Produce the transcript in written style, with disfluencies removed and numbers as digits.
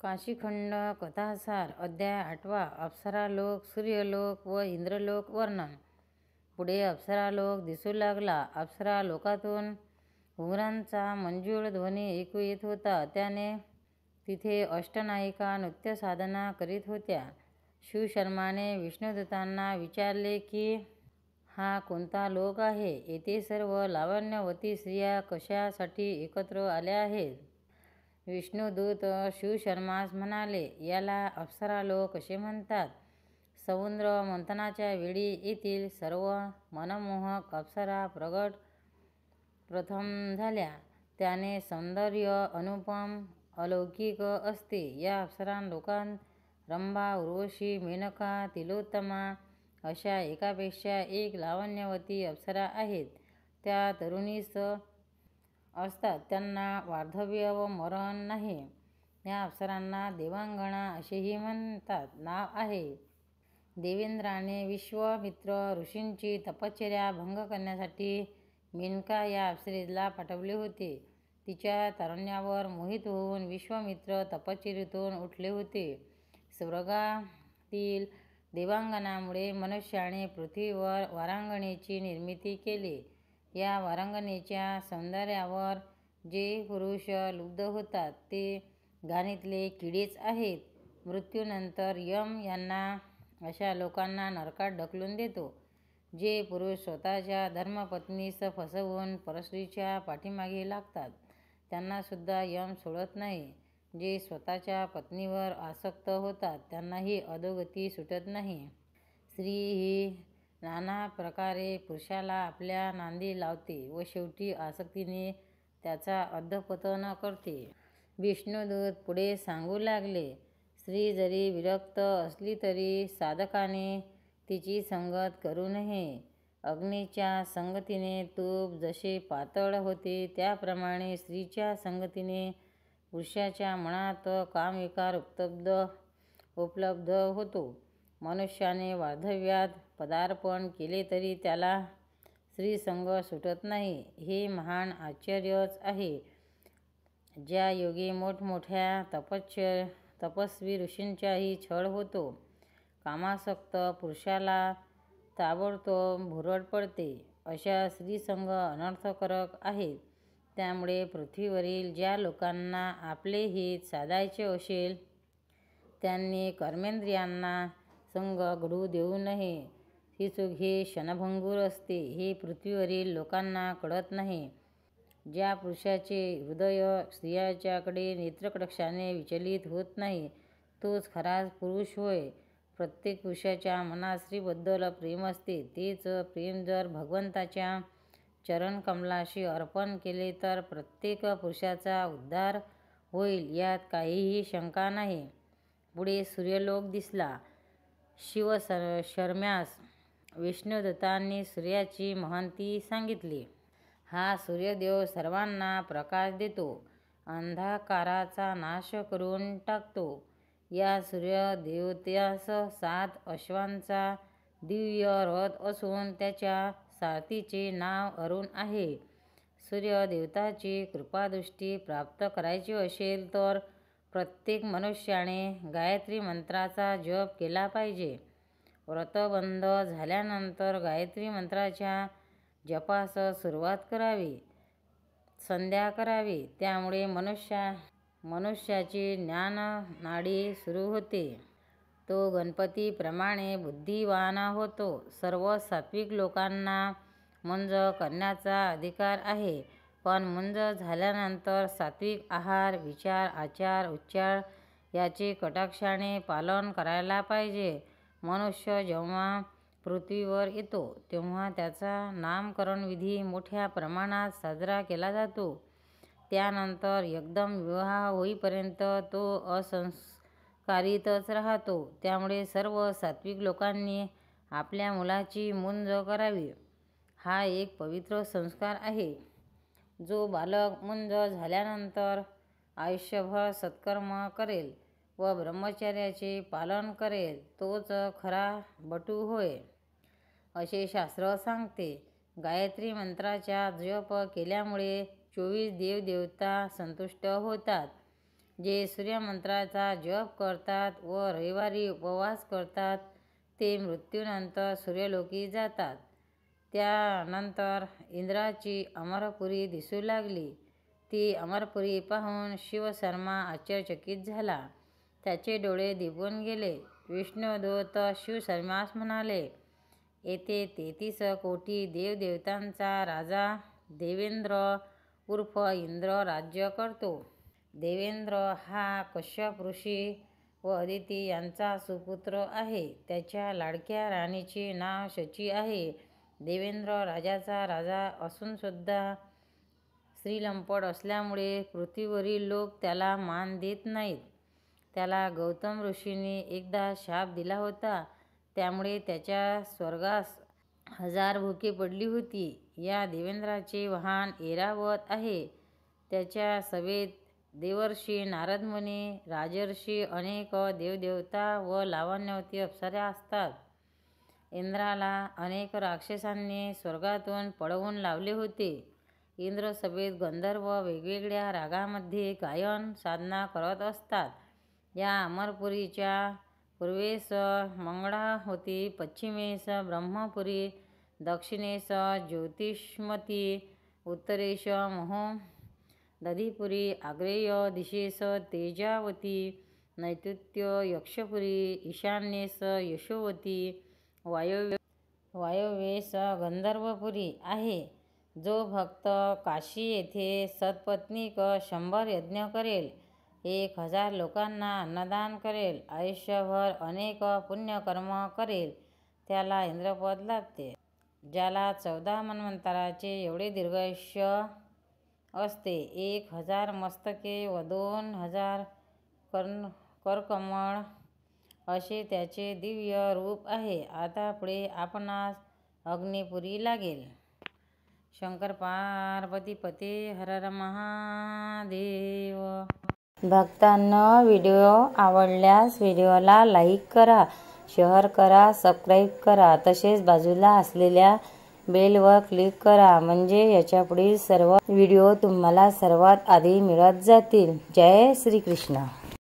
काशीखंड कथासार अध्याय 8 अप्सरालोक, सूर्यलोक व इंद्रलोक वर्णन. पुढे अप्सरालोक दिसू लागला. अप्सरालोकातून घुंगरांचा मंजूळ ध्वनी ऐकू येत होता. त्याने तिथे अष्टनायिका नृत्य साधना करीत होत्या. शिवशर्माने विष्णुदूतांना विचारले की हा कोणता लोक आहे? येथे सर्व लावण्यवती स्त्रिया कशासाठी एकत्र आल्या आहेत? विष्णुदूत शिवशर्मास म्हणाले, याला अप्सरालोक असे म्हणतात. समुद्र मंथनाच्या वेळी येथील सर्व मनमोहक अप्सरा प्रथम झाल्या. त्याने सौंदर्य अनुपम अलौकिक असते. या अप्सरालोकात रंभा, उर्वशी, मेनका, तिलोत्तमा अशा एकापेक्षा एक लावण्यवती अप्सरा आहेत. त्या तरुणीच असतात. त्यांना वार्धव्य व मरण नाही. या अप्सरांना देवांगना असेही म्हणतात. नाव आहे. देवेंद्राने विश्वामित्र ऋषींची तपश्चर्या भंग करण्यासाठी मेनका या अप्सरेला पाठवले होते. तिच्या तारुण्यावर मोहित होऊन विश्वामित्र तपश्चर्येतून उठले होते. स्वर्गातील देवांगनामुळे मनुष्याने पृथ्वीवर वारांगणेची निर्मिती केली. या वारांगणेच्या सौंदर्यावर जे पुरुष लुब्ध होतात ते घाणीतले किडेच आहेत. मृत्यूनंतर यम यांना अशा लोकांना नरकात ढकलून देतो. जे पुरुष स्वतःच्या धर्मपत्नीस फसवून परस्त्रीच्या पाठीमागे लागतात त्यांना सुद्धा यम सोडत नाही. जे स्वतःच्या पत्नीवर आसक्त होतात त्यांनाही अधोगती सुटत नाही. स्त्री ही नाना प्रकारे पुरुषाला आपल्या नांदी लावते व शेवटी आसक्तीने त्याचा अधःपतन करते. विष्णुदूत पुढे सांगू लागले, स्त्री जरी विरक्त असली तरी साधकाने तिची संगत करू नये. अग्नीच्या संगतीने तूप जसे पातळ होते त्याप्रमाणे स्त्रीच्या संगतीने पुरुषाच्या मनात कामविकार उपलब्ध होतो. मनुष्याने वार्धव्यात पदार्पण केले तरी त्याला स्त्रीसंग सुटत नाही. हे महान आश्चर्यच आहे. ज्या योगी मोठमोठ्या तपस्वी ऋषींचाही छळ होतो. कामासक्त पुरुषाला ताबडतोब भुरळ पडते. अशा स्त्रीसंग अनर्थकारक आहेत. त्यामुळे पृथ्वीवरील ज्या लोकांना आपले हित साधायचे असेल त्यांनी कर्मेंद्रियांना संग घडू देऊ नये. ही चूक ही क्षणभंगूर असते. हे पृथ्वीवरील लोकांना कळत नाही. ज्या पुरुषाचे हृदय स्त्रियांच्याकडे नेत्रकटाक्षाने विचलित होत नाही तोच खरा पुरुष होय. प्रत्येक पुरुषाच्या मनात स्त्रीबद्दल प्रेम असते. तेच प्रेम जर भगवंताच्या चरणकमलाशी अर्पण केले तर प्रत्येक पुरुषाचा उद्धार होईल यात काहीही शंका नाही. पुढे सूर्यलोक दिसला. शिवशर्म्यास विष्णुदत्तांनी सूर्याची महती सांगितली. हा सूर्यदेव सर्वांना प्रकाश देतो. अंधकाराचा नाश करून टाकतो. या सूर्यदेवतेस 7 अश्वांचा दिव्य रथ असून त्याच्या सारथीचे नाव अरुण आहे. सूर्यदेवताची कृपादृष्टी प्राप्त करायची असेल तर प्रत्येक मनुष्याने गायत्री मंत्राचा जप केला पाहिजे. व्रतबंध झाल्यानंतर गायत्री मंत्राच्या जपास सुरुवात करावी. संध्या करावी. त्यामुळे मनुष्याची ज्ञाननाडी सुरू होते. तो गणपतीप्रमाणे बुद्धिवान होतो. सर्व सात्विक लोकांना मुंज करण्याचा अधिकार आहे. पण मुंज झाल्यानंतर सात्विक आहार, विचार, आचार, उच्चार याचे कटाक्षाने पालन करायला पाहिजे. मनुष्य जेव्हा पृथ्वीवर येतो तेव्हा त्याचा नामकरण विधी मोठ्या प्रमाणात साजरा केला जातो. त्यानंतर एकदम विवाह होईपर्यंत तो असंस्कारितच राहतो. त्यामुळे सर्व सात्विक लोकांनी आपल्या मुलाची मुंज करावी. हा एक पवित्र संस्कार आहे. जो बालक मुंज झाल्यानंतर आयुष्यभर सत्कर्म करेल व ब्रह्मचर्याचे पालन करेल तोच खरा बटू होय, असे शास्त्र सांगते. गायत्री मंत्राचा जप केल्यामुळे 24 देवदेवता संतुष्ट होतात. जे सूर्यमंत्राचा जप करतात व रविवारी उपवास करतात ते मृत्यूनंतर सूर्यलोकी जातात. त्यानंतर इंद्राची अमरपुरी दिसू लागली. ती अमरपुरी पाहून शिवशर्मा आश्चर्यचकित झाला. त्याचे डोळे दिपून गेले. विष्णुदूत शिवशर्मास म्हणाले, येथे 33 कोटी देवदेवतांचा राजा देवेंद्र उर्फ इंद्र राज्य करतो. देवेंद्र हा कश्यप ऋषी व अदिती यांचा सुपुत्र आहे. त्याच्या लाडक्या राणीचे नाव शची आहे. देवेंद्र राजाचा राजा असून सुद्धा स्त्रीलंपट असल्यामुळे पृथ्वीवरील लोक त्याला मान देत नाहीत. त्याला गौतम ऋषींनी एकदा शाप दिला होता. त्यामुळे त्याच्या स्वर्गास 1000 भुके पडली होती. या देवेंद्राचे वाहन ऐरावत आहे. त्याच्या सभेत देवर्षी नारद मुनी, राजर्षी, अनेक देवदेवता व लावण्यवती अप्सरा असतात. इंद्राला अनेक राक्षसांनी स्वर्गातून पळवून लावले होते. इंद्र सभेत गंधर्व वेगवेगळ्या रागामध्ये गायन साधना करत असतात. या अमरपुरीच्या पूर्वेस मंगळा होती, पश्चिमेस ब्रह्मपुरी, दक्षिणेस ज्योतिष्मती, उत्तरेस दधिपुरी, आग्नेय दिशेस तेजावती, नैऋत्य यक्षपुरी, ईशान्येस यशोवती, वायव्येस गंधर्वपुरी आहे. जो भक्त काशी येथे सत्पत्नीक 100 यज्ञ करेल, 1000 लोकांना अन्नदान करेल, आयुष्यभर अनेक पुण्यकर्म करेल, त्याला इंद्रपद लाभते. ज्याला 14 मन्वंतराचे एवढे दीर्घायुष्य असते, 1000 मस्तके व 2000 करकमळ असे त्याचे दिव्य रूप आहे. आता पुढे आपणास अग्निपुरी लागेल. शंकर पार्वती पते हर हर महादेव. भक्तांनो, व्हिडिओ आवडल्यास व्हिडिओला लाईक करा, शेअर करा, सबस्क्राईब करा. तसेच बाजूला असलेल्या बेलवर क्लिक करा, म्हणजे याच्या पुढील सर्व व्हिडिओ तुम्हाला सर्वात आधी मिळत जातील. जय श्री कृष्ण.